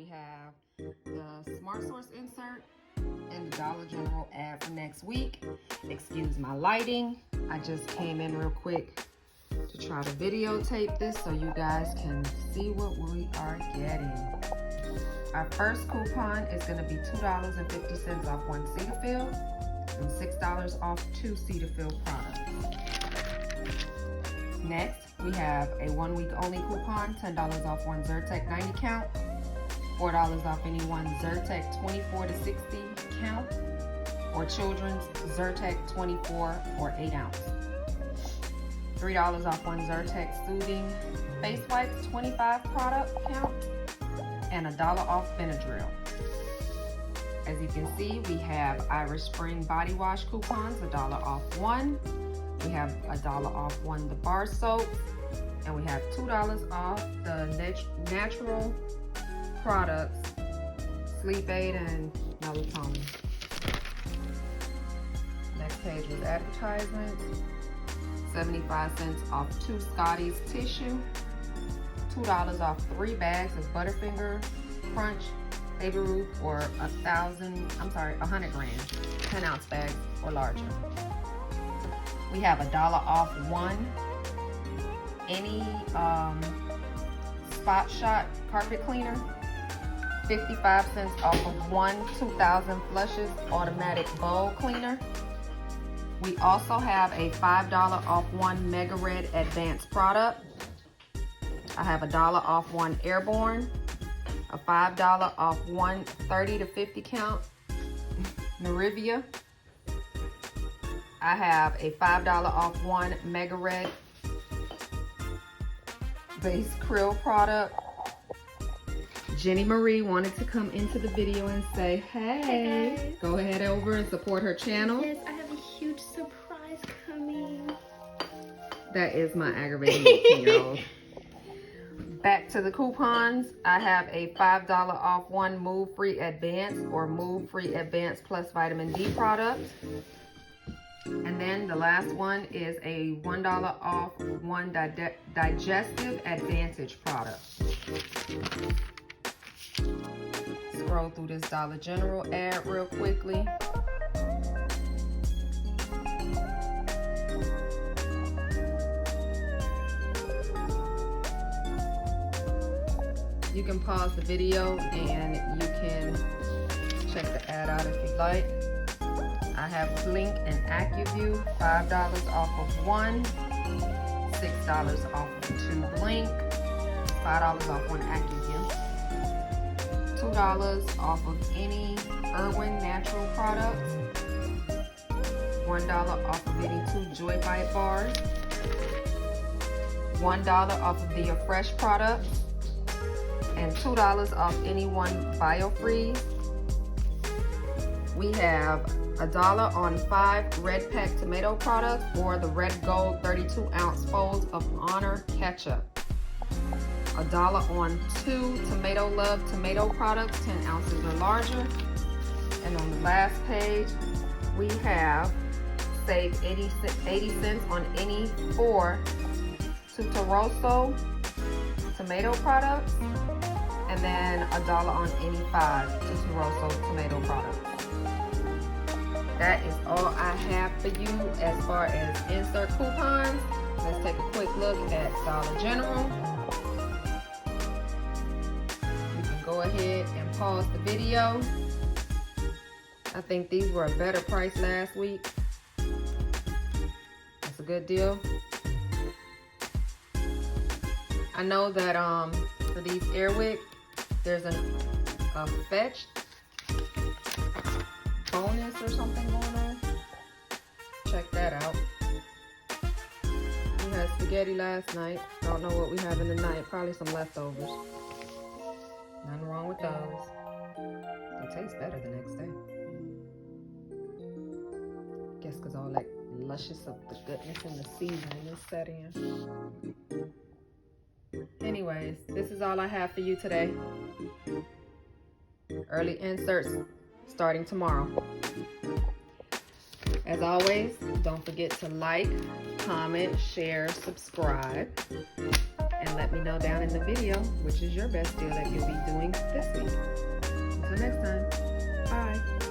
we have the Smart Source insert and the Dollar General ad for next week. Excuse my lighting. I just came in real quick to try to videotape this so you guys can see what we are getting. Our first coupon is going to be $2.50 off one Cetaphil and $6 off two Cetaphil products. Next, we have a 1 week only coupon, $10 off one Zyrtec 90 count, $4 off any one Zyrtec 24 to 60 count, or children's Zyrtec 24 or 8 ounce. $3 off one Zyrtec Soothing Face Wipes 25 product count, and $1 off Benadryl. As you can see, we have Irish Spring body wash coupons, $1 off one. We have $1 off one the bar soap, and we have $2 off the natural products, Sleep Aid and melatonin. Next page was advertisements. 75 cents off two Scotties tissue, $2 off 3 bags of Butterfinger Crunch Baby Ruth, or 100 gram, 10 ounce bags or larger. We have $1 off one any Spot Shot carpet cleaner, 55 cents off of one 2000 Flushes automatic bowl cleaner. We also have a $5 off one Mega Red Advanced product. I have $1 off one Airborne, a $5 off one 30 to 50 count Narivia. I have a $5 off one Mega Red Base Krill product. Jenny Marie wanted to come into the video and say, hey, go ahead over and support her channel. Yes, I have a huge surprise coming. That is my aggravating 18-year-old. Back to the coupons. I have a $5 off one Move Free Advanced or Move Free Advanced Plus Vitamin D product. And then the last one is a $1 off one Digestive Advantage product. Scroll through this Dollar General ad real quickly. You can pause the video and you can check the ad out if you'd like. I have Blink and AccuView, $5 off of one, $6 off of two Blink, $5 off one AccuView, $2 off of any Irwin natural products, $1 off of any two Joy Bite bars, $1 off of the Fresh products, and $2 off any one BioFreeze. We have $1 on 5 Red Pack tomato products or the Red Gold 32 ounce folds of Honor ketchup. $1 on 2 Tomato Love tomato products, 10 ounces or larger. And on the last page, we have save 80 cents on any 4 Tutoroso tomato products, and then $1 on any 5 Tutoroso tomato products. That is all I have for you as far as insert coupons. Let's take a quick look at Dollar General. You can go ahead and pause the video. I think these were a better price last week. That's a good deal. I know that for these Airwick, there's a Fetch bonus or something going on. Check that out. We had spaghetti last night. Don't know what we have in the night. Probably some leftovers. Nothing wrong with those. They taste better the next day. Guess because all that luscious of the goodness and the seasoning is set in. Anyways, this is all I have for you today. Early inserts starting tomorrow. As always, don't forget to like, comment, share, subscribe, and let me know down in the video which is your best deal that you'll be doing this week. Until next time, bye.